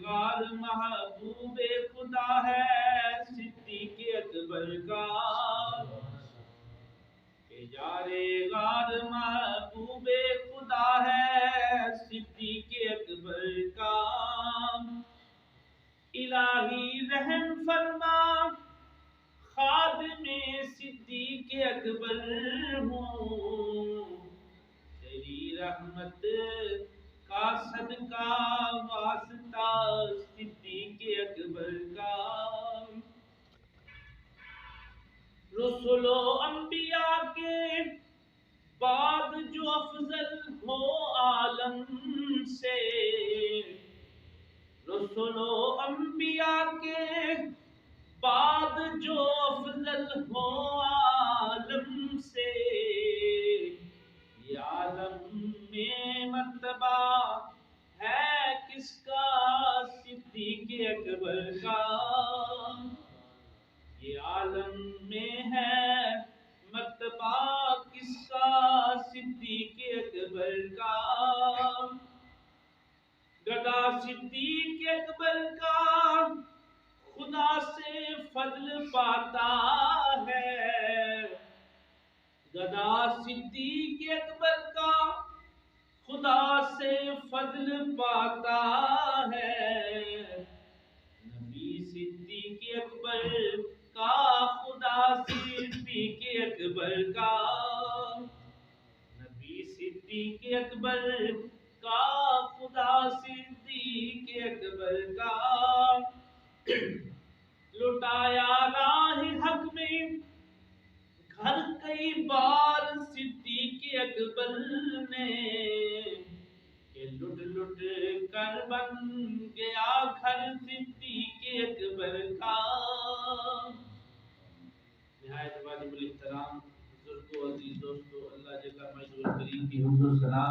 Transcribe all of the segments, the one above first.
غار محبوب خدا ہے صدیق اکبر کا، یار غار محبوب خدا ہے صدیق اکبر کا، الہی رحم فرما خادم صدیق اکبر ہوں، تیری رحمت کا صدقہ واسطہ صدیق اکبر کا، رسول و انبیاء کے بعد جو افضل ہو عالم سے، رسول و انبیاء کے بعد جو افضل ہو عالم سے، یہ عالم میں مرتبہ ہے کس کا صدیق اکبر کا، یہ عالم میں ہے مرتبہ کس کا صدیق اکبر کا، گدا صدیق اکبر کا خدا سے فضل پاتا ہے، گدا صدیق اکبر کا خدا سے فضل پاتا ہے، نبی صدیق اکبر کا خدا صدیق اکبر کا، نبی صدیق اکبر کا خدا صدیق اکبر کا، لٹایا راہ حق میں گھر کئی بار صدیق اکبر نے، کہ لٹ لٹ کر بن گیا گھر صدیق اکبر کا، نہایت واجب الاحترام بزرگوں عزیز دوستو، اللہ جل مجدہ کریم کی حمد و ثنا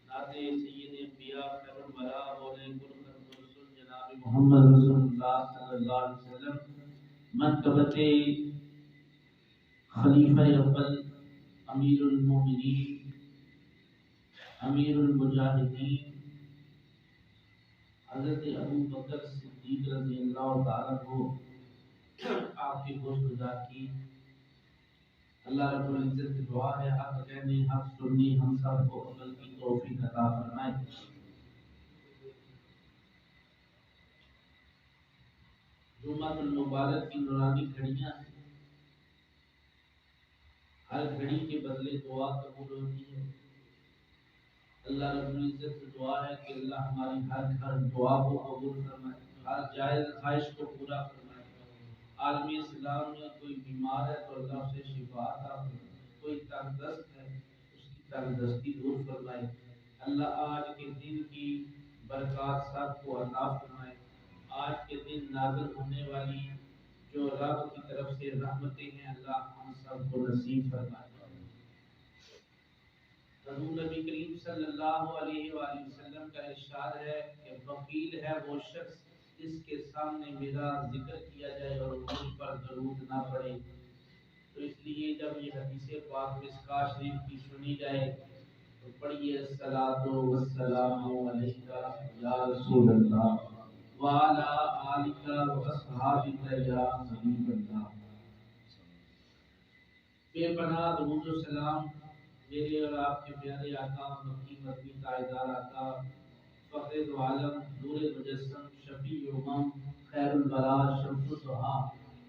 نعت سید انبیاء خیر الورا مولا کل رسول جناب محمد رسول اللہ صلی اللہ علیہ وسلم منقبت خلیفہ اول امیر المومنین امیر المجاہدین حضرت ابو بکر صدیق رضی اللہ تعالیٰ کو آپ کی گوشت گزار کی، اللہ رب العزت سے دعا ہے حق کہنے حق سننے ہم سب کو عمل کی توفیق عطا فرمائے۔ جمعہ المبارک کی نورانی گھڑیاں ہیں، ہر گھڑی کے بدلے دعا قبول ہوتی ہے، اللہ رب العزت سے دعا ہے کہ اللہ ہماری ہر دعا کو قبول فرمائے، ہر جائز خواہش کو پورا فرمائے۔ عالم اسلام میں کوئی بیمار ہے تو اللہ سے شفا عطا فرمائے، کوئی تنگ دست ہے اس کی تنگ دستی دور فرمائے، اللہ آج کے دن کی برکات سب کو عطا فرمائے، آج کے دن نازل ہونے والی جو رب کی طرف سے رحمتیں ہیں اللہ ہم سب کو نصیب فرمائے۔ حضور نبی کریم صلی اللہ علیہ وآلہ وسلم کا ارشاد ہے کہ بخیل ہے وہ شخص جس کے سامنے میرا ذکر کیا جائے اور مجھ پر درود نہ پڑے، تو اس لیے جب یہ حدیث پاک مصباح شریف کی سنی جائے تو پڑھیے الصلاۃ والسلام علیک یا رسول اللہ وعلی آلک واصحابک یا حبیب اللہ۔ بے پناہ درود و سلام میرے اور آپ کے پیارے آقا مکی مدنی تاجدار آقا فخر دو عالم نور مجسم شفیع امم خیر الورا شمس الضحیٰ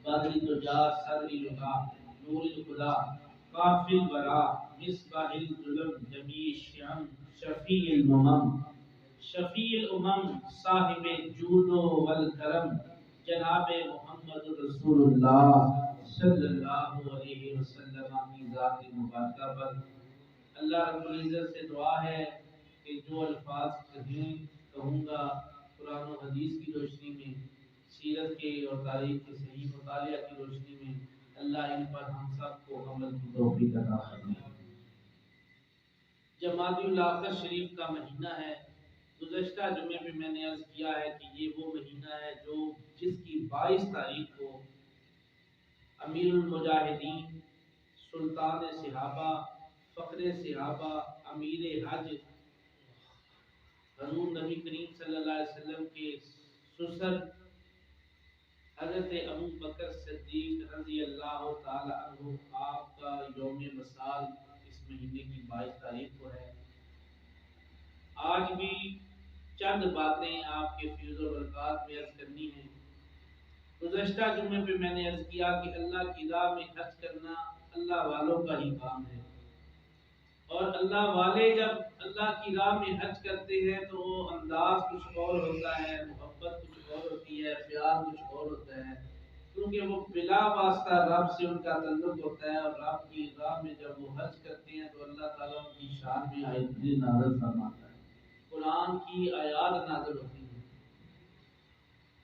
بدر الدجا صدر الہدیٰ نور الخدا کافی الورا مصباح الظلم جمیع الشیعم شفیع الامم صاحب جود والکرم جناب محمد رسول اللہ صلی اللہ علیہ وسلم کی ذات مبارکہ پر اللہ رب العزت سے دعا ہے کہ جو الفاظ کہوں گا قرآن و حدیث کی روشنی میں، سیرت کے اور تاریخ کے صحیح مطالعہ کی روشنی میں اللہ ان پر ہم سب کو عمل کی توفیق عطا فرمائے۔ جمادی الاخر شریف کا مہینہ ہے، گزشتہ جمعے میں میں نے عرض کیا ہے کہ یہ وہ مہینہ ہے جو جس کی 22 تاریخ کو امیر المجاہدین سلطان صحابہ فخر صحابہ امیر حج حضور نبی کریم صلی اللہ علیہ وسلم کے سسر حضرت ابو بکر صدیق رضی اللہ تعالی عنہ، آپ کا یوم وصال اس مہینے کی 22 تاریخ کو ہے۔ آج بھی چند باتیں آپ کے فیض و برکات میں عرض کرنی ہیں۔ گزشتہ جمعے پہ میں نے عرض کیا کہ اللہ کی راہ میں خرچ کرنا اللہ والوں کا ہی کام ہے، اور اللہ والے جب اللہ کی راہ میں حج کرتے ہیں تو وہ انداز کچھ اور ہوتا ہے، محبت کچھ اور ہوتی ہے، پیار کچھ اور ہوتا ہے، کیونکہ وہ بلا واسطہ رب سے ان کا تعلق ہوتا ہے، اور رب کی راہ میں جب وہ حج کرتے ہیں تو اللہ تعالیٰ ان کی شان میں آیتیں نازل فرماتا ہے، قرآن کی آیات نازل ہوتی ہیں۔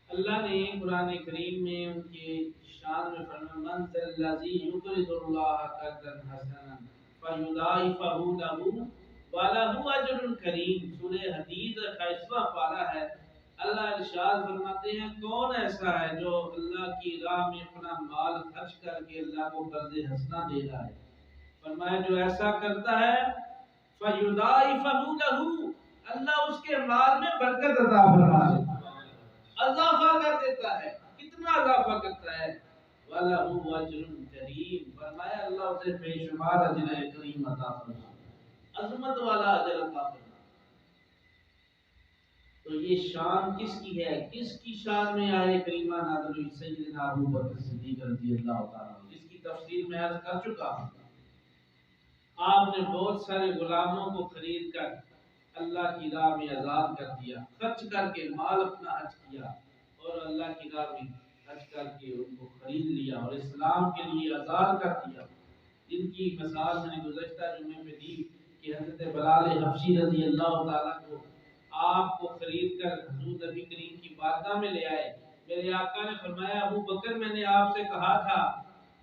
اللہ نے قرآن کریم میں ان کے شان میں فرمایا من ذا الذی یقرض اللہ قرضا حسنا فیضاعفہ لہ وَلَهُ أَجْرٌ کریم۔ سورہ حدید کا 21واں پارہ ہے۔ اللہ ارشاد فرماتے ہیں کون ایسا ہے جو اللہ کی راہ میں اپنا مال خرچ کر کے اللہ کو قرض حسنہ دے رہا ہے؟ فرمایا جو ایسا کرتا ہے فَيُضَاعِفَهُ لَهُ، اللہ اس کے مال میں برکت عطا فرما دیتا ہے، اضافہ کر دیتا ہے۔ کتنا اضافہ کرتا ہے؟ وَلَهُ أَجْرٌ کریم، فرمایا اللہ اسے بے شمار اجر کریم عطا فرماتا ہے، عظمت والا اجر عطا فرماتا ہے۔ تو یہ شان کس کی ہے؟ کس کی شان میں آئے کریمہ نازل ہوئی؟ سیدنا ابو بکر صدیق رضی اللہ تعالیٰ عنہ، اس کی تفصیل میں عرض کر چکا ہوں۔ آپ نے بہت سارے غلاموں کو خرید کر اللہ کی راہ میں آزاد کر دیا، خرچ کر کے مال اپنا حج کیا اور اللہ کی راہ میں حج کر کے ان کو خرید لیا اور اسلام کے لیے آزاد کر دیا۔ جن کی مثال میں نے گزشتہ جمعے میں دی کہ حضرت بلال حبشی رضی اللہ تعالیٰ کو آپ کو خرید کر حضور نبی کریم کی بارگاہ میں لے آئے۔ میرے آقا نے فرمایا ابو بکر میں نے آپ سے کہا تھا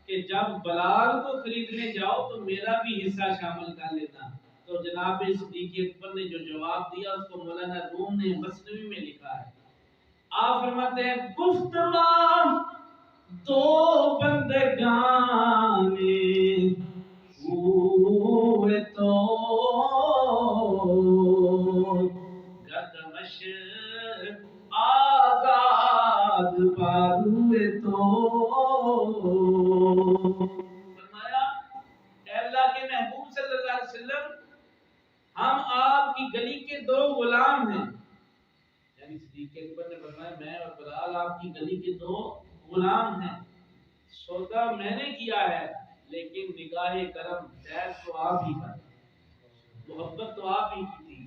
کہ جب بلال کو خریدنے جاؤ تو میرا بھی حصہ شامل کر لینا، تو جناب صدیق اکبر نے جو جواب دیا اس کو مولانا روم نے مثنوی میں لکھا ہے۔ آپ فرماتے ہیں گفتمان دو بندگان ہوئے تو گردمش آزاد باروئے تو، فرمایا اے اللہ کے محبوب صلی اللہ علیہ وسلم، ہم آپ کی گلی کے دو غلام ہیں، یعنی صدیق اکبر نے فرمایا میں اور بلال آپ کی گلی کے دو غلام ہیں، سودا میں نے کیا ہے لیکن نگاہ کرم خیر تو آپ ہی کا، محبت تو آپ ہی کی تھی،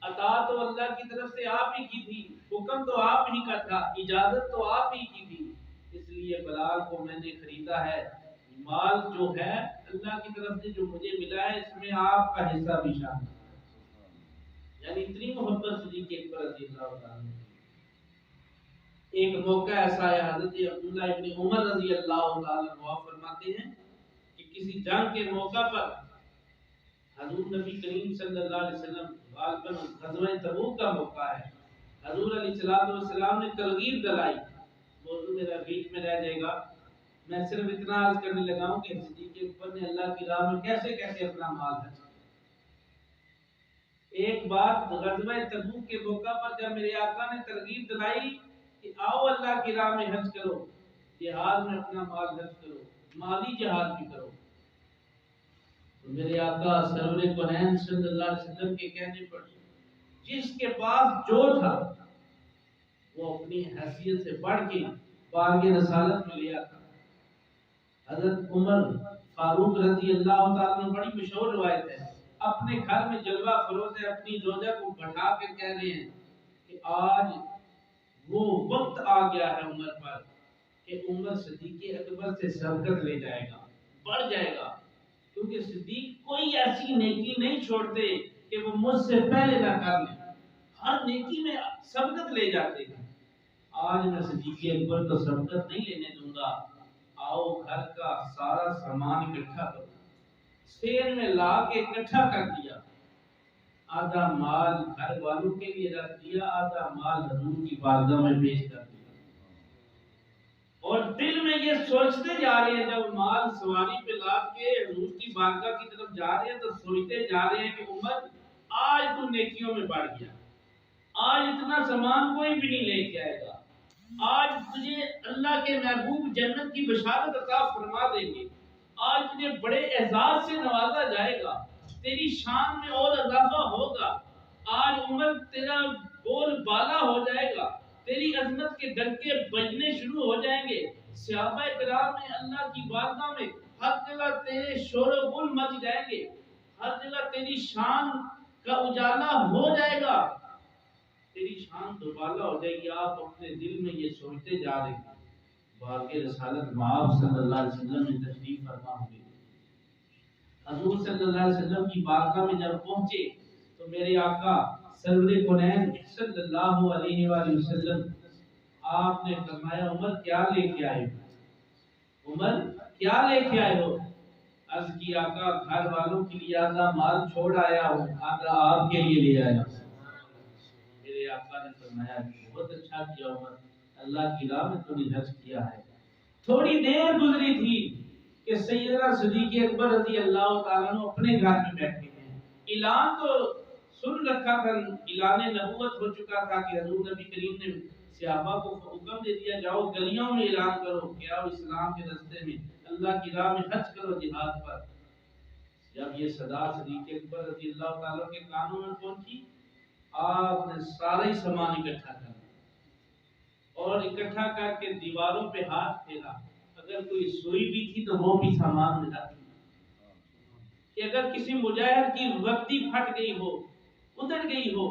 عطا تو اللہ کی طرف سے آپ ہی کی تھی، حکم تو آپ ہی کا تھا، اجازت تو آپ ہی کی تھی، اس لیے بلال کو میں نے خریدا ہے۔ مال جو ہے اللہ کی طرف سے جو مجھے ملا ہے اس میں آپ کا حصہ بھی شامل ہے، یعنی اتنی محبت صدیق اکبر رضی اللہ تعالیٰ۔ ایک موقع ایسا ہے حضرت عبداللہ ابن عمر رضی اللہ تعالیٰ عنہ فرماتے ہیں کہ کسی جنگ کے موقع پر حضور نبی کریم صلی اللہ علیہ وسلم غالباً غزوہ تبوک کا موقع ہے، حضور علیہ السلام نے ترغیب دلائی، موضوع میرا بیچ میں رہ جائے گا، میں صرف اتنا عرض کرنے لگا ہوں کہ صدیق اکبر نے اللہ کی راہ میں کیسے کیسے اپنا مال خرچ کیا۔ ایک بار غزوہ تبوک کے موقع پر جب میرے آقا نے ترغیب دلائی کہ آؤ اللہ کی راہ میں حج کرو، جہاد میں اپنا مال خرچ کرو، مالی جہاد بھی کرو، تو میرے آقا سرور کونین صلی اللہ علیہ وسلم کے کہنے پر جس کے پاس جو تھا وہ اپنی حیثیت سے بڑھ کے بارگاہ رسالت میں لیا تھا۔ حضرت عمر فاروق رضی اللہ تعالیٰ عنہ بڑی مشہور روایت ہے، اپنے گھر میں جلوہ فروز اپنی زوجہ کو بٹھا کے کہہ رہے ہیں کہ آج وہ وقت آ گیا ہے عمر پر کہ عمر صدیق اکبر سے سبقت لے جائے گا، بڑھ جائے گا، کیونکہ صدیق کوئی ایسی نیکی نہیں چھوڑتے کہ وہ مجھ سے پہلے نہ کر لیں، ہر نیکی میں سبقت لے جاتے ہیں۔ آج میں صدیق اکبر کو سبقت نہیں لینے دوں گا، آؤ گھر کا سارا سامان اکٹھا کرو، سیر میں لا کے اکٹھا کر دیا، آدھا مال گھر والوں کے لیے رکھ دیا، آدھا مال حضور کی بارگاہ میں پیش کر دیا، اور دل میں یہ سوچتے جا رہے ہیں جب مال سواری پہ لاد کے حضور کی بارگاہ کی طرف جا رہے ہیں تو سوچتے جا رہے ہیں کہ عمر آج تو نیکیوں میں بڑھ گیا، آج اتنا سامان کوئی بھی نہیں لے کے آئے گا. آج تجھے اللہ کے محبوب جنت کی بشارت عطا فرما دیں گے. آج تجھے بڑے اعزاز سے نوازا جائے گا. تیری شان میں اور اضافہ ہوگا. آج عمر تیرا بول بالا ہو جائے گا. تیری عظمت کے ڈنکے بجنے شروع ہو جائیں گے. صحابہ کرام میں اللہ کی بارگاہ میں ہر جگہ تیرے شور و غل مچ جائیں گے. ہر جگہ تیری شان کا اجالا ہو جائے گا. تیری شان دوبالا ہو جائے گی. آپ اپنے دل میں یہ سوچتے جا رہے ہیں. باقی رسالت مآب صلی اللہ علیہ وسلم نے تشریف فرما ہوئی. حضور صلی اللہ علیہ وسلم کی بارگاہ میں جب پہنچے تو میرے آقا سرور کونین صلی اللہ علیہ وآلہ وسلم آپ نے فرمایا عمر کیا لے کے آئے ہو؟ عمر کیا لے کے آئے ہو؟ عرض کی آقا گھر والوں کے لیے آدھا مال چھوڑ آیا ہوں, آدھا آپ کے لیے لے آیا. میرے آقا نے فرمایا بہت اچھا کیا عمر, اللہ کی راہ میں تو نے حج کیا ہے. تھوڑی دیر گزری تھی کہ سیدنا صدیق اکبر رضی اللہ تعالیٰ عنہ اپنے گھر میں بیٹھے ہیں. اعلان تو سن رکھا تھا, اعلان نبوت ہو چکا تھا کہ حضور نبی کریم نے صحابہ کو حکم دے دیا جاؤ گلیوں میں اعلان کرو کہ آؤ اسلام کے راستے میں اللہ کی راہ میں حج کرو جہاد پر. جب یہ صدا صدیق اکبر رضی اللہ تعالیٰ کے کانوں میں پہنچی, آپ نے سارے سامان اکٹھا کر اور اکٹھا کر کے دیواروں پہ ہاتھ پھیرا. اگر کوئی سوئی بھی تھی تو وہ بھی سامان میں ڈال کہ اگر کسی مجاہد کی وردی پھٹ گئی ہو, ادھر گئی ہو,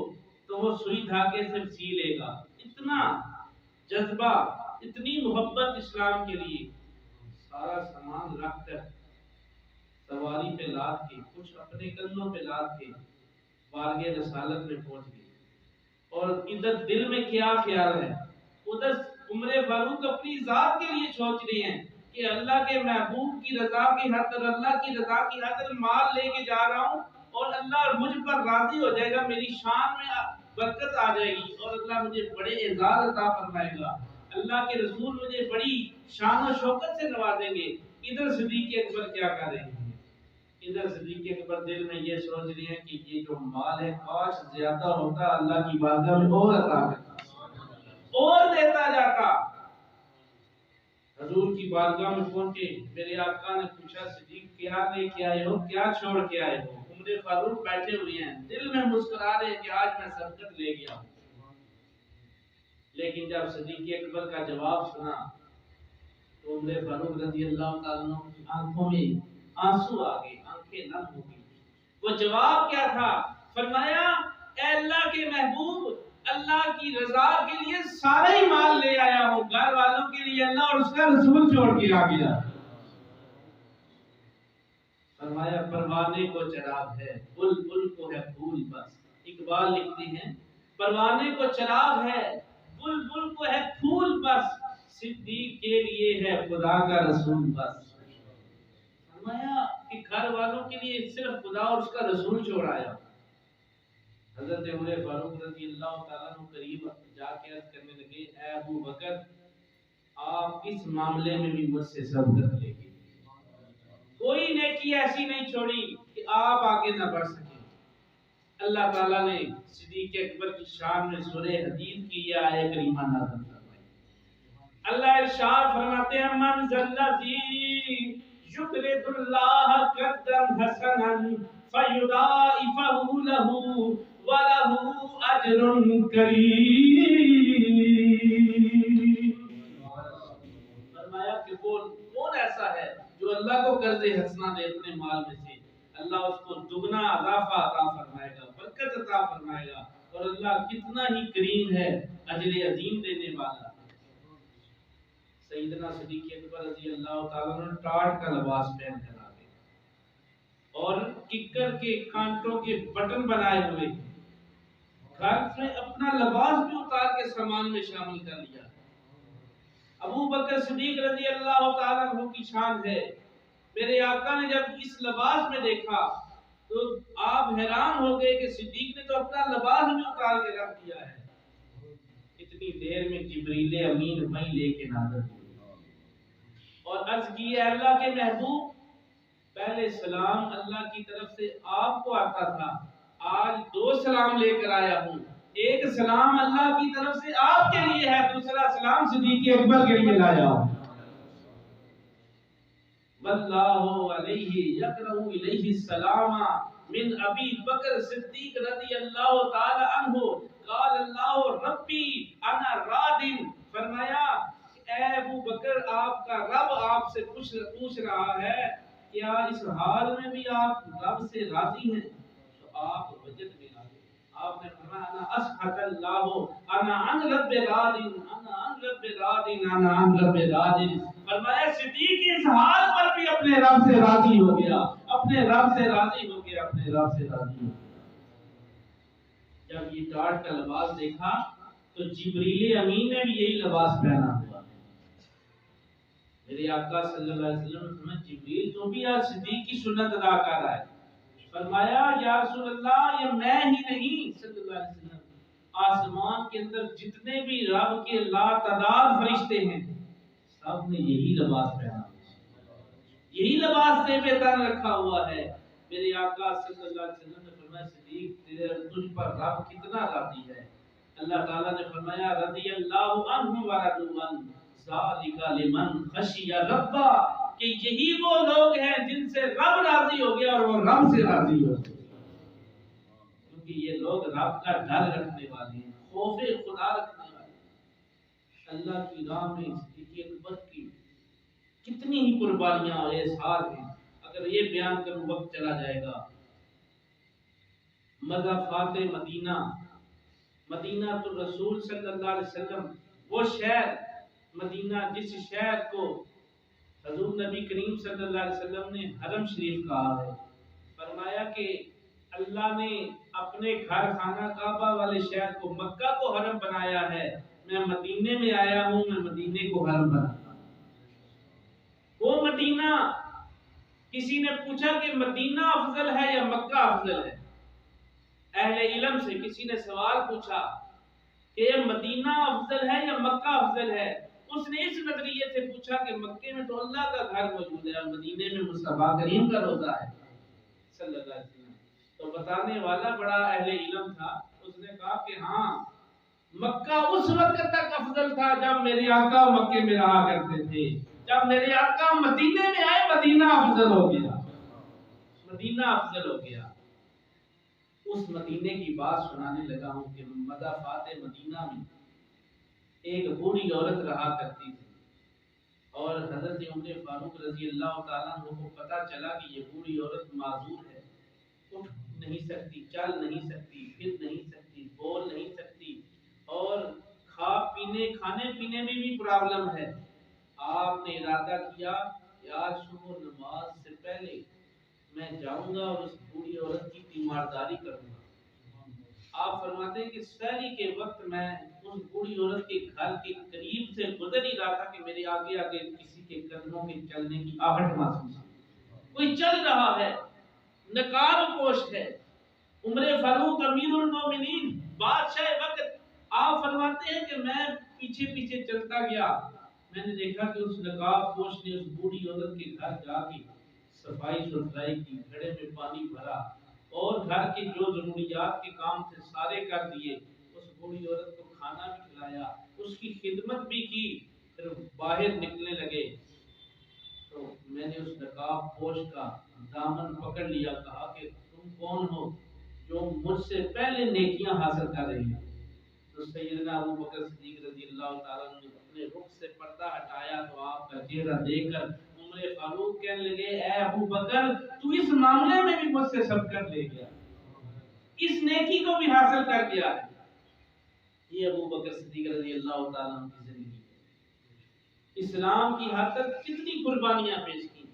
تو وہ سوئی دھاگے سے سی لے گا. اتنا جذبہ, اتنی محبت اسلام کے لیے. سارا سامان رکھ کر سواری پہ لاد کے, کچھ اپنے کندھوں پہ لاد کے بارگاہ رسالت میں پہنچ گئے. اور ادھر دل میں کیا خیال ہے, ادھر عمر فاروق اپنی ذات کے لیے سوچ رہے ہیں کہ اللہ کے محبوب کی رضا کی خاطر, اللہ کی رضا کی خاطر مال لے کے جا رہا ہوں اور اللہ مجھ پر راضی ہو جائے گا, میری شان میں برکت آ جائے گی اور اللہ مجھے بڑے اعزاز عطا فرمائے گا. اللہ کے رسول مجھے بڑی شان و شوکت سے نوازیں گے. ادھر صدیق اکبر کیا کر رہے ہیں؟ ادھر صدیق اکبر دل میں یہ سوچ رہے ہیں کہ یہ جو مال ہے کاش زیادہ ہوتا, اللہ کی بارگاہ میں اور عطا کرتا اور دیتا جاتا. حضور کی بارگاہ میں پہنچے, میرے آقا نے پوچھا صدیق کیا لے کے آئے ہو, کیا چھوڑ کے آئے ہو؟ عمر فاروق بیٹھے ہوئے ہیں, دل میں مسکرا رہے ہیں کہ آج میں سبقت لے گیا ہوں. لیکن جب صدیق اکبر کا جواب سنا تو عمر فاروق رضی اللہ تعالیٰ عنہ کی آنکھوں میں آنسو آ گئے, آنکھیں نم ہو گئی. وہ جواب کیا تھا؟ فرمایا اے اللہ کے محبوب, اللہ کی رضا کے لیے سارے ہی مال لے آیا ہوں, گھر والوں کے لیے اللہ اور اس کا رسول چھوڑ کے آ گیا. فرمایا پروانے کو چراغ ہے, بلبل کو ہے پھول بس. اقبال لکھتے ہیں پروانے کو چراغ ہے, بلبل کو ہے پھول بس, صدیق کے لیے ہے خدا کا رسول بس. فرمایا کہ گھر والوں کے لیے صرف خدا اور اس کا رسول چھوڑایا. حضرت عمر فاروق رضی اللہ تعالیٰ عنہ قریب جا کے عرض کرنے لگے اے ابو بکر, آپ اس معاملے میں بھی مجھ سے سبقت لے گئے. کوئی نیکی ایسی نہیں چھوڑی کہ آپ آگے نہ بڑھ سکیں. اللہ تعالیٰ نے صدیق اکبر کی شان میں سورہ حدید کی یہ آیت کریمہ نازل فرمائی. اللہ ارشاد فرماتے ہیں من ذلذی یقرض اللہ قرضا حسنا فیضاعفہ لہ وَلَهُ أَجْرٌ کریم. فرمایا کہ کون ایسا ہے جو اللہ کو قرض حسنہ دے اپنے مال میں سے, اللہ اس کو دگنا اضافہ عطا فرمائے گا, برکت عطا فرمائے گا, اور اللہ کتنا ہی کریم ہے, اجر عظیم دینے والا. سیدنا صدیق اکبر رضی اللہ تعالیٰ عنہ ٹاٹ کا لباس پہن کر آ گئے اور ککر کے کانٹوں کے بٹن بنائے ہوئے, گھر سے اپنا لباس بھی اتار کے سامان میں شامل کر لیا. ابو بکر صدیق رضی اللہ تعالیٰ عنہ کی شان ہے. میرے آقا نے جب اس لباس میں دیکھا تو آپ حیران ہو گئے کہ صدیق نے تو اپنا لباس بھی اتار کے رکھ دیا ہے. اتنی دیر میں جبریل امین وہیں لے کے نازل ہوئے اور عرض کی ہے اللہ کے محبوب, پہلے سلام اللہ کی طرف سے آپ کو آتا تھا, آج 2 سلام لے کر آیا ہوں. ایک سلام اللہ کی طرف سے آپ کے لیے ہے، دوسرا سلام صدیق اکبر کے لیے لایا۔ واللہ علیہ یقرأ الیہ السلام من ابی بکر صدیق رضی اللہ تعالی عنہ قال اللہ ربی انا راد، فرمایا اے ابو بکر آپ کا رب آپ سے پوچھ رہا ہے کیا اس حال میں بھی آپ رب سے راضی ہیں؟ تو آپ وجد میں آگے آپ نے فرمایا انا اسحق اللہ انا عن رب راد انا عن رب راد انا عن رب راد، فرمایا صدیق اس حال پر بھی اپنے رب سے راضی ہو گیا، اپنے رب سے راضی ہو گیا، اپنے رب سے راضی ہو گیا۔ جب یہ ٹاٹ کا لباس دیکھا تو جبریل امین نے بھی یہی لباس پہنا ہوا ہے۔ میرے آقا صلی اللہ علیہ وسلم نے فرمایا جبریل تو بھی آج صدیق کی سنت ادا کر رہا ہے۔ فرمایا یا رسول اللہ یہ میں ہی نہیں صلی اللہ علیہ وسلم، آسمان کے اندر جتنے بھی رب کے لا تعداد فرشتے ہیں سب نے یہی لباس پہنا، یہی لباس سے بے تن رکھا ہوا ہے۔ میرے آقا صلی اللہ علیہ وسلم نے فرمایا صدیق تجھ پر رب کتنا راضی ہے۔ اللہ تعالیٰ نے فرمایا رضی اللہ عنہم ورضوا عنہ ذالک لمن خشی ربا، کہ یہی وہ لوگ ہیں جن سے رب راضی ہو گیا اور وہ رب سے راضی ہو گیا، کیونکہ یہ لوگ رب کا ڈر رکھنے والے ہیں، خوف خدا رکھنے والے ہیں۔ اللہ کی راہ میں صدیق اکبر کی کتنی ہی قربانیاں اور احسار ہیں، اگر یہ بیان کروں وقت چلا جائے گا۔ مضافات مدینہ، مدینہ تو رسول صلی اللہ علیہ وسلم، وہ شہر مدینہ جس شہر کو حضور نبی کریم صلی اللہ علیہ وسلم نے حرم شریف کہا ہے۔ فرمایا کہ اللہ نے اپنے گھر خانہ کعبہ والے شہر کو مکہ کو حرم بنایا ہے، میں مدینے میں آیا ہوں، میں مدینے کو حرم بنایا۔ وہ مدینہ، کسی نے پوچھا کہ مدینہ افضل ہے یا مکہ افضل ہے، اہل علم سے کسی نے سوال پوچھا کہ مدینہ افضل ہے یا مکہ افضل ہے، اس نے اس نظریے سے پوچھا کہ مکے میں تو اللہ کا گھر موجود ہے اور مدینے میں مصطفیٰ کریم کا روضہ ہے صلی اللہ علیہ وسلم۔ تو بتانے والا بڑا اہل علم تھا، اس نے کہا کہ ہاں مکہ اس وقت تک افضل تھا جب میرے آقا مکے میں رہا کرتے تھے، جب میرے آقا مدینے میں آئے مدینہ افضل ہو گیا، مدینہ افضل ہو گیا۔ اس مدینے کی بات سنانے لگا ہوں کہ مضافات مدینہ میں ایک بوڑھی عورت رہا کرتی تھی، اور حضرت عمر فاروق رضی اللہ تعالیٰ عنہ کو پتا چلا کہ یہ بوڑھی عورت معذور ہے، اٹھ نہیں سکتی، چل نہیں سکتی، پھر نہیں سکتی، بول نہیں سکتی، اور کھانے پینے میں بھی پرابلم ہے۔ آپ نے ارادہ کیا کہ آج صبح نماز سے پہلے میں جاؤں گا اور اس بوڑھی عورت کی تیمارداری کروں گا۔ آپ فرماتے ہیں کہ سحری کے وقت میں اس بوڑھی عورت کے گھر کے قریب سے گزر ہی رہا تھا کہ میرے آگے آگے کسی کے قدموں کے چلنے کی آہٹ محسوس ہوئی، کوئی چل رہا ہے، نقاب پوش ہے، عمر فاروق امیر المومنین بادشاہ وقت۔ آپ فرماتے ہیں کہ میں پیچھے پیچھے چلتا گیا، میں نے دیکھا کہ اس نقاب پوش نے اس بوڑھی عورت کے گھر جا کے صفائی ستھرائی کی، گھڑے میں پانی بھرا اور گھر کے جو ضروریات کے کام تھے سارے کر دیے، اس بوڑھی عورت کو کھانا بھی کھلایا، اس کی خدمت بھی کی، پھر باہر نکلنے لگے تو میں نے اس نقاب پوش کا دامن پکڑ لیا، کہا کہ تم کون ہو جو مجھ سے پہلے نیکیاں حاصل کر رہی ہیں؟ تو سیدنا ابو بکر صدیق رضی اللہ تعالیٰ نے اپنے رخ سے پردہ ہٹایا تو آپ کا چہرہ دیکھ کر عمر فاروق کہنے لگے اے ابو بکر تو اس معاملے میں بھی مجھ سے سبقت لے گیا، اس نیکی کو بھی حاصل کر گیا ہے۔ یہ ابو بکر صدیق رضی اللہ تعالیٰ عنہ کی زندگی ہے، اسلام کی حد تک کتنی قربانیاں پیش کی۔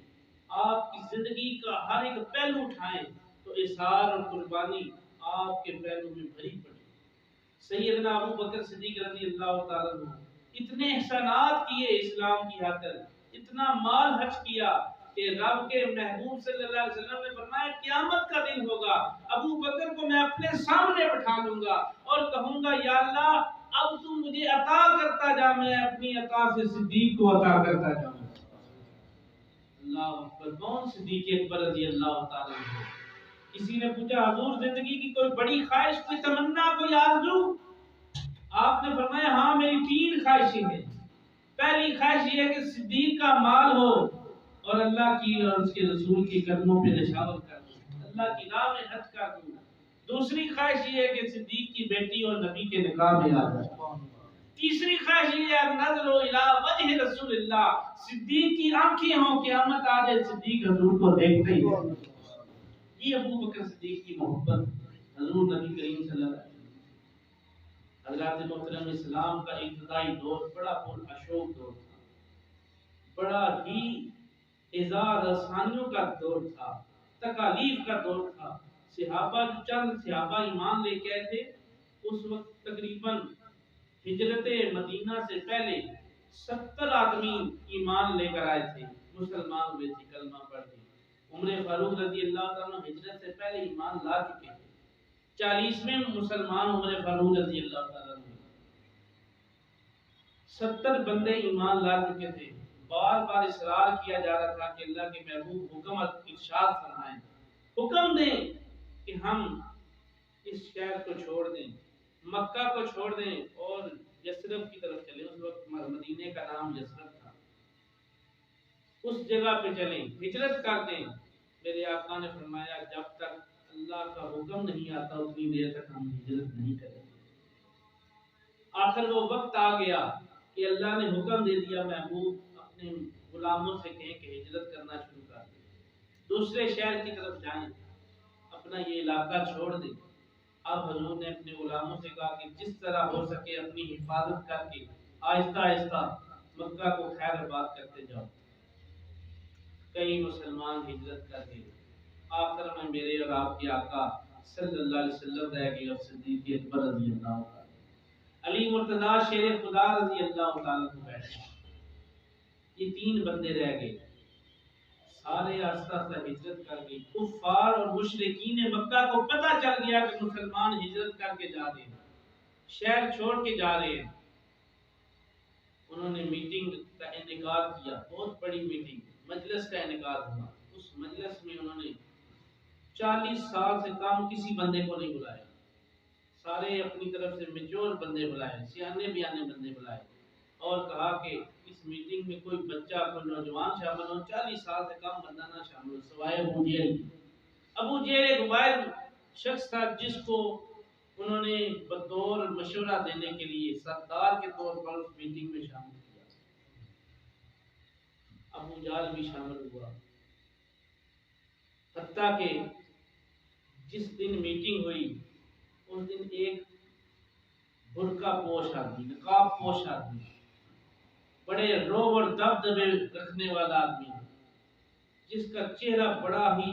آپ کی زندگی کا ہر ایک پہلو اٹھائیں تو اظہار اور قربانی آپ کے پہلو میں بھری پڑی۔ سیدنا ابو بکر صدیق رضی اللہ تعالیٰ عنہ اتنے احسانات کیے اسلام کی خاطر، اتنا مال خرچ کیا کہ رب کے محبوب صلی اللہ علیہ وسلم نے فرمایا قیامت کا دن ہوگا، ابو بکر کو میں اپنے سامنے بٹھا لوں گا اور کہوں گا یا اللہ اب تو مجھے عطا کرتا جا، میں اپنی عطا سے صدیق کو عطا کرتا جاؤں۔ اللہ اکبر، کون صدیق اکبر رضی اللہ تعالیٰ عنہ؟ کسی نے پوچھا حضور زندگی کی کوئی بڑی خواہش، کوئی تمنا، کوئی آرزو؟ آپ نے فرمایا ہاں میری 3 خواہشیں ہیں۔ پہلی خواہش یہ ہے کہ صدیق کا مال ہو اور اللہ کی اور اس کے رسول کے قدموں پہ نشاور کر دوں، اللہ کی راہ میں خرچ کر دوں۔ دوسری خواہش یہ ہے کہ صدیق کی بیٹی اور نبی کے نکاح میں آ جائے۔ تیسری خواہش یہ ہے نظر الی وجہ رسول اللہ، صدیق کی آنکھیں ہوں، قیامت آ جائے صدیق حضور کو دیکھتے ہی۔ یہ ابو بکر صدیق کی محبت حضور نبی کریم صلی اللہ علیہ وسلم۔ حضرات محترم اسلام کا ابتدائی دور بڑا پر اشوق دور تھا، بڑا ہی اظہار آسانیوں کا دور تھا، تکالیف کا دور تھا۔ صحابہ جو چند صحابہ ایمان لے کے آئے تھے، اس وقت تقریباً ہجرت مدینہ سے پہلے 70 آدمی ایمان لے کر آئے تھے، مسلمان ہوئے تھے، کلمہ پڑھ کے۔ عمر فاروق رضی اللہ تعالیٰ ہجرت سے پہلے ایمان لا چکے تھے، 40ویں مسلمان عمر فاروق رضی اللہ تعالیٰ نے۔ 70 بندے ایمان لا چکے تھے، بار بار اصرار کیا جا رہا تھا کہ اللہ کے محبوب حکم ارشاد فرمائیں، حکم دیں کہ ہم اس شہر کو چھوڑ دیں، مکہ کو چھوڑ دیں اور یثرب کی طرف چلیں۔ اس وقت مدینے کا نام یثرب تھا، اس جگہ پہ چلیں، ہجرت کر دیں۔ میرے آقا نے فرمایا جب تک اللہ کا حکم نہیں آتا اتنی دیر تک ہم ہجرت نہیں کریں گے۔ آخر وہ وقت آ گیا کہ اللہ نے حکم دے دیا، محبوب اپنے غلاموں سے کہیں کہ ہجرت کرنا شروع کر دیں، دوسرے شہر کی طرف جائیں، اپنا یہ علاقہ چھوڑ دیں۔ اب حضور نے اپنے غلاموں سے کہا کہ جس طرح ہو سکے اپنی حفاظت کر کے آہستہ آہستہ مکہ کو خیر آباد کرتے جاؤ۔ کئی مسلمان ہجرت کر گئے، آخر میں میرے اور آپ کے آقا صلی اللہ علیہ وسلم رہ گئے اور صدیق اکبر رضی اللہ عنہ، علی مرتضیٰ شیر خدا رضی اللہ تعالیٰ کو بیٹھے۔ یہ 3 بندے رہ گئے، سارے آہستہ آہستہ ہجرت کر گئے۔ کفار اور مشرکین مکہ کو پتہ چل گیا کہ مسلمان ہجرت کر کے جا رہے ہیں، شہر چھوڑ کے جا رہے ہیں۔ انہوں نے میٹنگ کا انعقاد کیا، بہت بڑی میٹنگ، مجلس کا انعقاد ہوا۔ اس مجلس میں انہوں نے 40 سال سے کم کسی بندے کو نہیں بلایا، سارے اپنی طرف سے میچور بندے بلائے، سیانے بیانے بندے بلائے، اور کہا کہ اس میٹنگ میں کوئی بچہ، کوئی نوجوان شامل ہو، 40 سال سے کم بندہ نہ شامل ہو سوائے ابو جہل۔ ابو جہل ایک واحد شخص تھا جس کو انہوں نے بطور مشورہ دینے کے لیے سردار کے طور پر اس میٹنگ میں شامل کیا۔ ابو جہل بھی شامل ہوا، حتیٰ کہ جس دن میٹنگ ہوئی اس دن ایک برقع پوش آدمی، نقاب پوش آدمی، بڑے روب اور دبدبے رکھنے والا آدمی، جس کا چہرہ بڑا ہی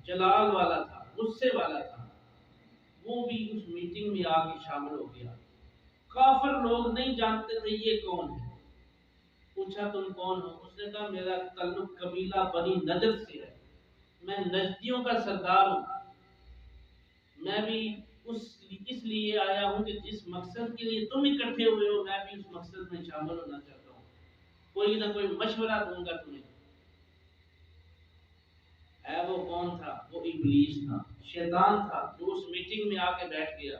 جلال والا تھا، غصے والا تھا، وہ بھی اس میٹنگ میں آ کے شامل ہو گیا۔ کافر لوگ نہیں جانتے تھے یہ کون ہے۔ پوچھا تم کون ہو؟ اس نے کہا میرا تعلق قبیلہ بنی نجد سے ہے، میں نجدیوں کا سردار ہوں، میں بھی اس لیے آیا ہوں کہ جس مقصد کے لیے تم اکٹھے ہوئے ہو میں بھی اس مقصد میں شامل ہونا چاہتا ہوں، کوئی نہ کوئی مشورہ دوں گا تمہیں۔ ہے وہ کون تھا؟ وہ ابلیس تھا، شیطان تھا، جو اس میٹنگ میں آ کے بیٹھ گیا۔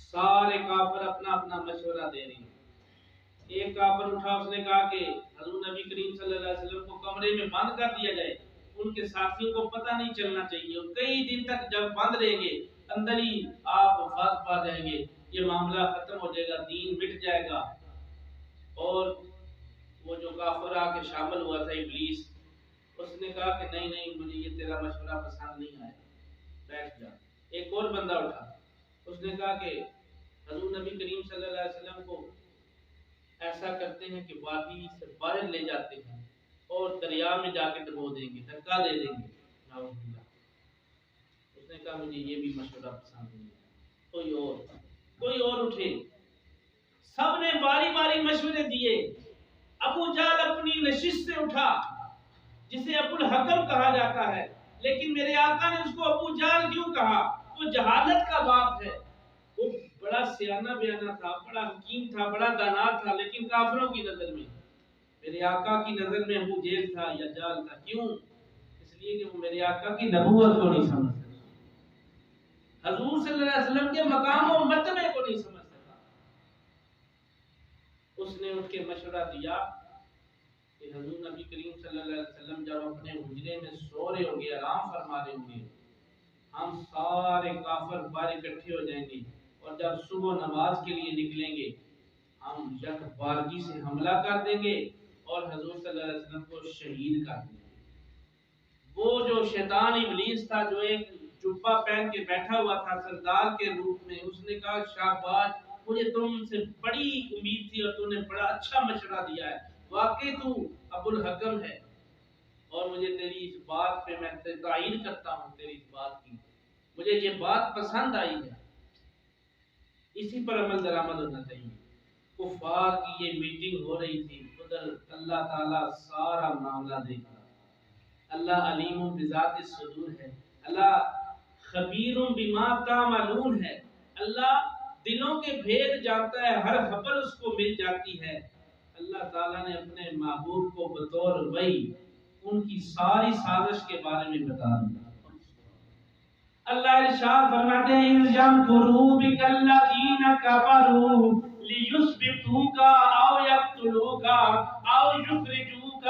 سارے کافر اپنا اپنا مشورہ دے رہے ہیں۔ ایک کافر اٹھا، اس نے کہا کہ حضور نبی کریم صلی اللہ علیہ وسلم کو کمرے میں بند کر دیا جائے، ان کے ساتھیوں کو پتہ نہیں چلنا چاہیے، اور کئی دن تک جب بند رہیں گے اندر ہی آپ وفات پا جائیں گے، یہ معاملہ ختم ہو جائے گا، دین مٹ جائے گا۔ اور وہ جو کافر آ کے شامل ہوا تھا ابلیس، اس نے کہا کہ نہیں نہیں مجھے یہ تیرا مشورہ پسند نہیں آیا، بیٹھ جا۔ ایک اور بندہ اٹھا، اس نے کہا کہ حضور نبی کریم صلی اللہ علیہ وسلم کو ایسا کرتے ہیں کہ وادی سے باہر لے جاتے ہیں اور دریا میں جا کے ڈبو دیں گے، دھکا دے دیں گے۔ اس نے کہا مجھے یہ بھی مشورہ پسند نہیں ہے، کوئی اور اٹھے۔ سب نے باری باری مشورے دیے۔ ابو جہل اپنی نشست سے اٹھا، جسے ابو الحکم کہا جاتا ہے، لیکن میرے آقا نے اس کو ابو جہل کیوں کہا؟ وہ جہالت کا باپ ہے، وہ بڑا سیانہ بیانہ تھا، بڑا حکیم تھا، بڑا دانا تھا، لیکن کافروں کی نظر میں، میرے آقا کی نظر میں ابو جہل تھا یا جال تھا۔ کیوں؟ اس لیے کہ وہ میرے آقا کی نبوت کو نہیں سمجھ سکا، حضور صلی اللہ علیہ وسلم کے مقام و مرتبے کو نہیں سمجھ سکا۔ اس نے ان کے مشورہ دیا کہ حضور نبی کریم صلی اللہ علیہ وسلم جب اپنے حجرے میں سو رہے ہوں گے، آرام فرما رہے ہوں گے، ہم سارے کافر باہر اکٹھے ہو جائیں گے، اور جب صبح نماز کے لیے نکلیں گے ہم یک بارگی سے حملہ کر دیں گے اور حضور صلی اللہ علیہ وسلم کو شہید کر دیں گے۔ وہ جو شیطان ابلیس تھا، جو ایک جبہ پہن کے بیٹھا ہوا تھا سردار کے روپ میں، اس نے کہا شاباش، مجھے تم سے بڑی امید تھی اور تم نے بڑا اچھا مشورہ دیا ہے، واقعی تو ابو الحکم ہے، اور مجھے تیری اس بات پہ میں تائید کرتا ہوں، تیری اس بات کی مجھے یہ بات پسند آئی ہے، اسی پر عمل درآمد ہونا چاہیے۔ کفار کی یہ میٹنگ ہو رہی تھی، ادھر اللہ تعالیٰ سارا معاملہ دیکھ رہا، اللہ علیم بذات الصدور ہے، اللہ خبیر بما تعملون ہے، اللہ دلوں کے بھید جانتا ہے، ہر خبر اس کو مل جاتی ہے۔ اللہ تعالیٰ نے اپنے محبوب کو بطور وحی ان کی ساری سازش کے بارے میں بتا دیا۔ اللہ ارشاد فرماتے ہیں اِذْ يَمْكُرُوا بِكَ الَّذِينَ كَفَرُوا لِيُثْبِتُوكَ أَوْ يَقْتُلُوكَ أَوْ يُخْرِجُوكَ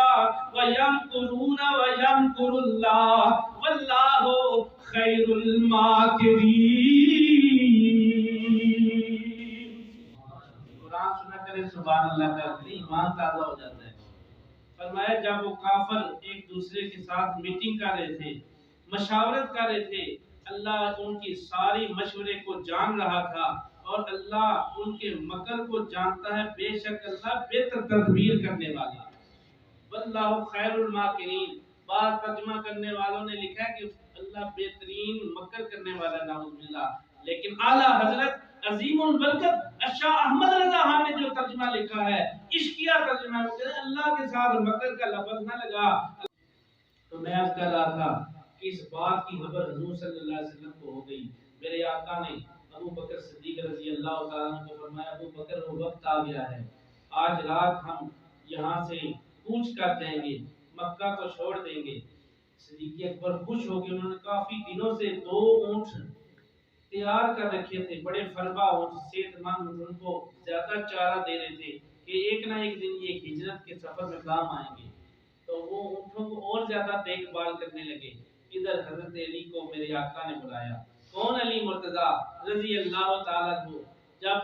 وَيَمْكُرُونَ وَيَمْكُرُ اللَّهُ وَاللَّهُ خَيْرُ الْمَاكِرِينَ۔ قرآن سنا کرے سبحان اللہ کا، ایمان تازہ ہو جاتا ہے۔ فرمایا جب وہ کافر ایک دوسرے کے ساتھ میٹنگ کر رہے تھے، مشاورت کر رہے تھے، اللہ ان کی ساری مشورے کو جان رہا تھا، اور اللہ ان کے مکر کو جانتا ہے، بے شک اللہ بہتر تدبیر کرنے والا ہے۔ واللہ خیر الماکرین، بعض ترجمہ کرنے والوں نے لکھا ہے کہ اللہ بہترین مکر کرنے والا، نعوذ باللہ، لیکن اعلیٰ حضرت عظیم البرکت شاہ احمد رضا خان نے جو ترجمہ لکھا ہے، عشقیہ ترجمہ ہے، وہ کہتے ہیں اللہ کے ساتھ مکر کا لفظ نہ لگا۔ تو میں عرض کر رہا تھا کہ اس بات کی خبر حضور صلی اللہ علیہ وسلم کو ہو گئی، میرے آقا نے ابو بکر صدیق رضی اللہ تعالیٰ عنہ کو فرمایا ابو بکر وہ وقت آ گیا ہے، آج رات ہم یہاں سے کوچ کر جائیں گے، مکہ کو چھوڑ دیں گے۔ صدیق اکبر خوش ہو گئے، انہوں نے کافی دنوں سے 2 اونٹ تیار کر رکھے تھے، بڑے فربا اونٹ، صحت مند، ان کو زیادہ چارہ دے رہے تھے کہ ایک نہ ایک دن یہ ہجرت کے سفر میں کام آئیں گے، تو وہ اونٹوں کو اور زیادہ دیکھ بھال کرنے لگے۔ ادھر حضرت علی کو میرے آقا نے بلایا، کون؟ علی مرتضیٰ رضی اللہ تعالیٰ عنہ۔ جب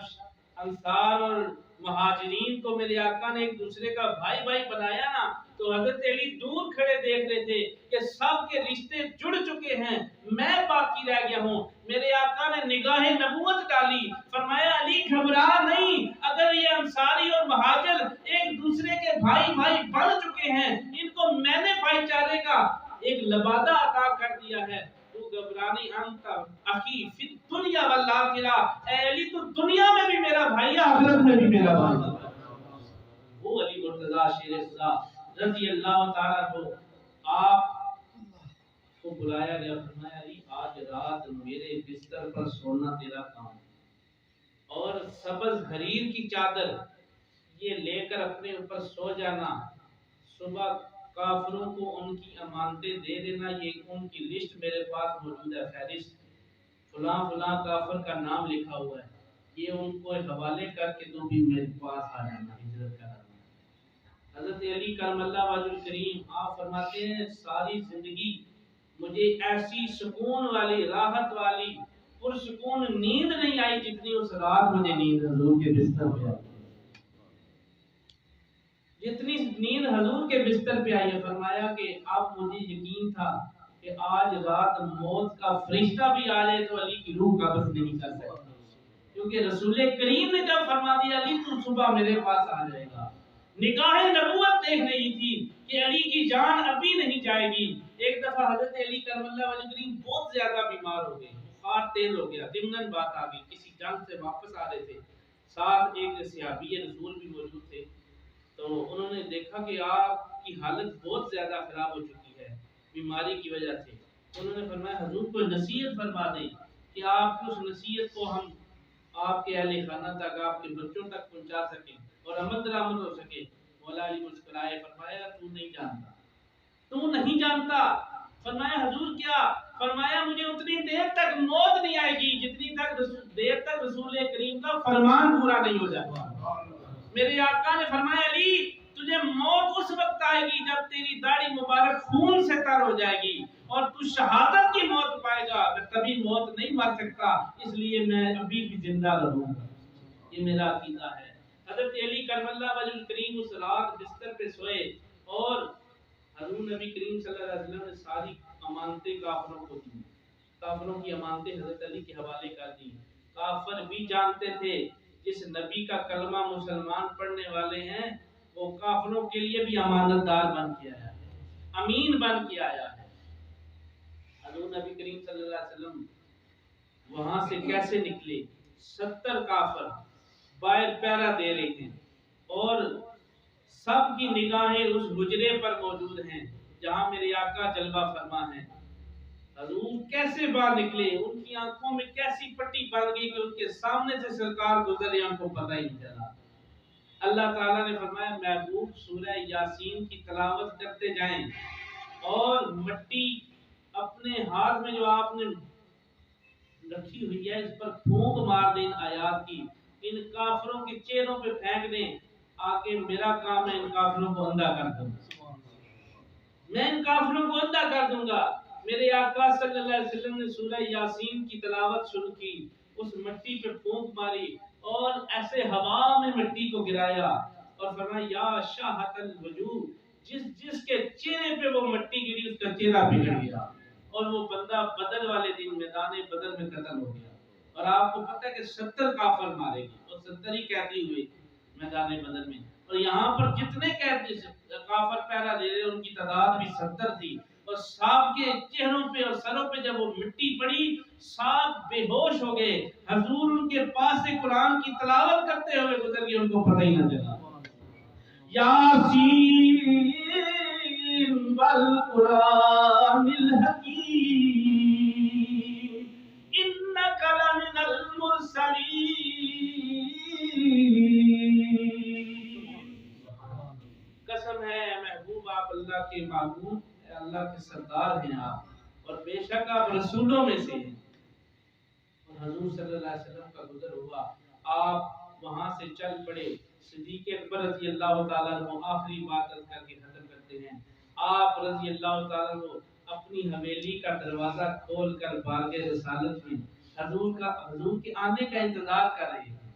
انصار اور مہاجرین کو میرے آقا نے ایک دوسرے کا بھائی بھائی بنایا نا، تو حضرت علی دور کھڑے دیکھ رہے تھے کہ سب کے رشتے جڑ چکے ہیں، میں باقی رہ گیا ہوں۔ میرے آقا نے نگاہ نبوت ڈالی، فرمایا علی گھبرا نہیں، اگر یہ انصاری اور مہاجر ایک دوسرے کے بھائی بھائی بن چکے ہیں، ان کو میں نے بھائی چارے کا ایک لبادہ عطا کر دیا ہے، تو گھبرانی انت اخی فی الدنیا والآخرہ، اے علی تو دنیا میں بھی میرا بھائی ہے، آخرت میں بھی میرا بھائی ہے۔ وہ علی مرتضیٰ شیر خدا رضی اللہ تعالیٰ کو آپ کو بلایا گیا، فرمایا علی آج رات میرے بستر پر سونا تیرا کام، اور سبز حریر کی چادر یہ لے کر اپنے اوپر سو جانا، صبح کافروں کو ان کی امانتیں دے دینا، یہ ان کی لسٹ میرے پاس موجود ہے، فہرست، فلاں فلاں کافر کا نام لکھا ہوا ہے، یہ ان کو حوالے کر کے تو بھی میرے پاس آ جانا، ہجرت کرانا۔ حضرت علی کرم اللہ وجہ الکریم آپ فرماتے ہیں ساری زندگی مجھے ایسی سکون والی، راحت والی، پرسکون نیند نہیں آئی جتنی اس رات مجھے نیند حضور کے بستر پہ آئی، جتنی نیند حضور کے بستر پہ آئی ہے۔ فرمایا کہ اب مجھے یقین تھا کہ آج رات موت کا فرشتہ بھی آ جائے تو علی کی روح قبض نہیں کر سکتا، کیونکہ رسول کریم نے جب فرما دیا علی تو صبح میرے پاس آ جائے گا۔ نگاہ نبوت دیکھ رہی تھی کہ علی کی جان ابھی نہیں جائے گی۔ ایک دفعہ حضرت علی کرم اللہ وجہ کریم بہت زیادہ بیمار ہو گئے، بخار تیز ہو گیا، ضمناً بات آ گئی، کسی جنگ سے واپس آ رہے تھے، ساتھ ایک صحابی رسول بھی موجود تھے، تو انہوں نے دیکھا کہ آپ کی حالت بہت زیادہ خراب ہو چکی ہے بیماری کی وجہ سے۔ انہوں نے فرمایا حضور کو نصیحت فرما دیں کہ آپ کی اس نصیحت کو ہم آپ کے اہل خانہ تک، آپ کے بچوں تک پہنچا سکیں اور عمل درآمد ہو سکے۔ مولا علی مسکرائے، فرمایا تو نہیں جانتا فرمایا حضور کیا؟ فرمایا مجھے اتنی دیر تک موت نہیں آئے گی جتنی دیر تک رسول کریم کا فرمان پورا نہیں ہو جائے. میرے آقا نے فرمایا علی تجھے موت اس وقت آئے گی جب تیری داڑھی مبارک خون سے تر ہو جائے گی اور تو شہادت کی موت پائے گا. میں کبھی موت نہیں مر سکتا اس لیے میں ابھی بھی زندہ رہوں گا. یہ میرا عقیدہ ہے. حضرت علی کرم اللہ وجہ الکریم اس رات بستر پہ سوئے اور حضور نبی کریم صلی اللہ علیہ وسلم نے ساری امانتیں کافروں کو دی. کافروں کی امانتیں حضرت علی کے حوالے کر دی. کافر بھی جانتے تھے جس نبی کا کلمہ مسلمان پڑھنے والے ہیں وہ کافروں کے لیے بھی امانت دار بن کے آیا ہے, امین بن کے آیا ہے. حضور نبی کریم صلی اللہ علیہ وسلم وہاں سے کیسے نکلے؟ 70 کافر باہر پہرا دے رہے ہیں اور سب کی نگاہیں اس حجرے پر موجود ہیں جہاں میرے آقا جلوہ فرما ہے. حضور کیسے باہر نکلے؟ ان کی آنکھوں میں کیسی پٹی بن گئی کہ ان کے سامنے سے سرکار گزرے, ان کو پتہ ہی نہیں چلا. اللہ تعالیٰ نے فرمایا محبوب سورہ یاسین کی تلاوت کرتے جائیں اور مٹی اپنے ہاتھ میں جو آپ نے رکھی ہوئی ہے اس پر پھونک مار دیں آیات کی, ان کافروں کے چہروں پہ پھینک دیں. آگے میرا کام ہے ان کافروں کو اندھا کر دوں, میں ان کافروں کو اندھا کر دوں گا. میرے آقا صلی اللہ علیہ وسلم نے سورہ یاسین کی تلاوت شروع کی, اس مٹی پہ پھونک ماری اور ایسے ہوا میں مٹی کو گرایا اور فرمایا یا شاہت الوجوہ, جس کے چہرے پہ وہ مٹی گری اس کا چہرہ بگڑ گیا اور وہ بندہ بدر والے دن میدان بدر میں قتل ہو گیا. اور آپ کو پتہ ہے کہ 70 کافر مارے گئے اور 70 ہی قیدی ہوئے میدان بدر میں. اور یہاں پر جتنے قیدی کافر پہرا دے رہے ان کی تعداد بھی 70 تھی اور صاحب کے چہروں پہ اور سروں پہ جب وہ مٹی پڑی صاحب بے ہوش ہو گئے. حضور ان کے پاس سے قرآن کی تلاوت کرتے ہوئے گزر گئے, ان کو پتہ ہی نہ چلا. یاسین والقرآن الحکیم انک لمن المرسلین. قسم ہے محبوب آپ اللہ کے معبود, اللہ کے سردار ہیں آپ اور بے شک آپ رسولوں میں سے ہیں. اور حضور صلی اللہ علیہ وسلم کا گزر ہوا, آپ وہاں سے چل پڑے. صدیق اکبر رضی اللہ تعالیٰ عنہ آخری بات کر کے ختم کرتے ہیں. آپ رضی اللہ تعالیٰ عنہ اپنی حویلی کا دروازہ کھول کر بارگہ رسالت میں حضور کے آنے کا انتظار کر رہے ہیں.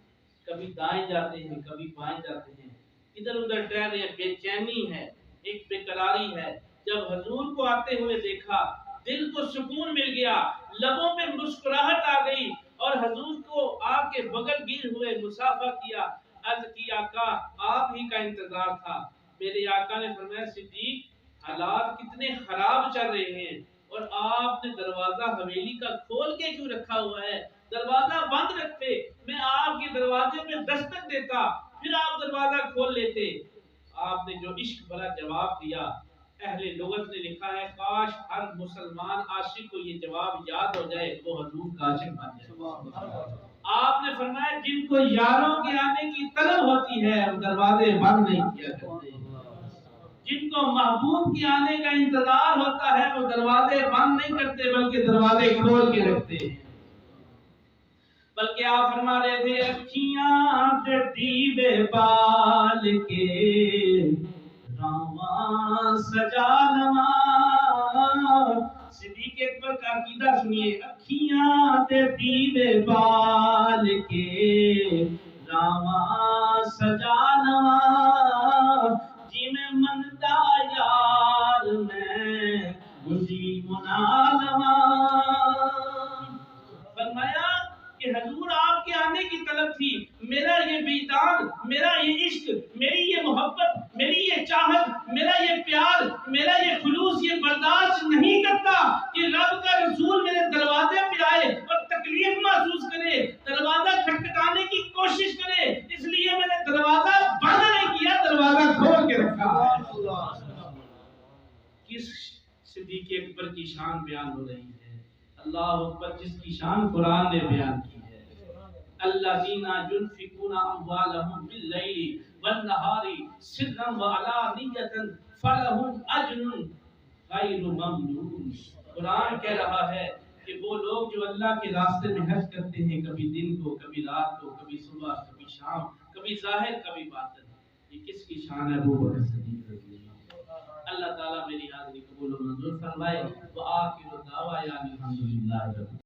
کبھی دائیں جاتے ہیں کبھی بائیں جاتے ہیں, ادھر ادھر ٹہل رہے ہیں. بے چینی ہے, ایک بے قراری ہے. جب حضور کو آتے ہوئے دیکھا دل کو سکون مل گیا, لبوں پہ مسکراہٹ آ گئی اور حضور کو آ کے بغل گر ہوئے مصافحہ کیا. عرض کی آقا آپ ہی کا انتظار تھا. میرے آقا نے فرمایا صدیق حالات کتنے خراب چل رہے ہیں اور آپ نے دروازہ حویلی کا کھول کے کیوں رکھا ہوا ہے؟ دروازہ بند رکھتے, میں آپ کے دروازے پہ دستک دیتا پھر آپ دروازہ کھول لیتے. آپ نے جو عشق بھرا جواب دیا, اہل لغت نے لکھا ہے کاش ہر مسلمان عاشق کو یہ جواب یاد ہو جائے وہ حضور کا عاشق بن جائے. آپ نے فرمایا جن کو یاروں کے آنے کی طلب ہوتی ہے وہ دروازے بند نہیں کیا کرتے, جن کو محبوب کے آنے کا انتظار ہوتا ہے وہ دروازے بند نہیں کرتے بلکہ دروازے کھول کے رکھتے ہیں. بلکہ آپ فرما رہے تھے اکھیاں تے دیوے بال کے راواں سجا لواں. صدیق اکبر کا عقیدہ سنیے, اکھیاں تے دیوے بال کے راواں سجا لواں جی میں مندا یار میں مجھے منا لواں. فرمایا کہ حضور آپ کے آنے کی طلب تھی, میرا یہ وجدان, میرا یہ عشق, میری یہ محبت, میری یہ چاہت, میرا یہ پیار, میرا یہ خلوص یہ برداشت نہیں کرتا کہ رب کا رسول میرے دروازے پہ آئے اور تکلیف محسوس کرے, دروازہ کھٹکھٹانے کی کوشش کرے, اس لیے میں نے دروازہ بند نہیں کیا, دروازہ کھول کے رکھا. کس صدیق اکبر کی شان بیان ہو رہی ہے؟ اللہ اکبر, جس کی شان قرآن نے بیان کی ہے. الذین ينفقون اموالهم باللیل والنہار سرا وعلانیۃ فلہم اجر غیر ممنون۔ قرآن کہہ رہا ہے کہ وہ لوگ جو اللہ کے راستے میں حج کرتے ہیں، کبھی دن کو، کبھی رات کو، کبھی صبح، کبھی شام، کبھی ظاہر، کبھی باطن، یہ کس کی شان ہے؟ ابو بکر صدیق رضی اللہ عنہ۔ اللہ تعالیٰ میری حاضری قبول و منظور فرمائے۔ وآخر دعوانا الحمدللہ رب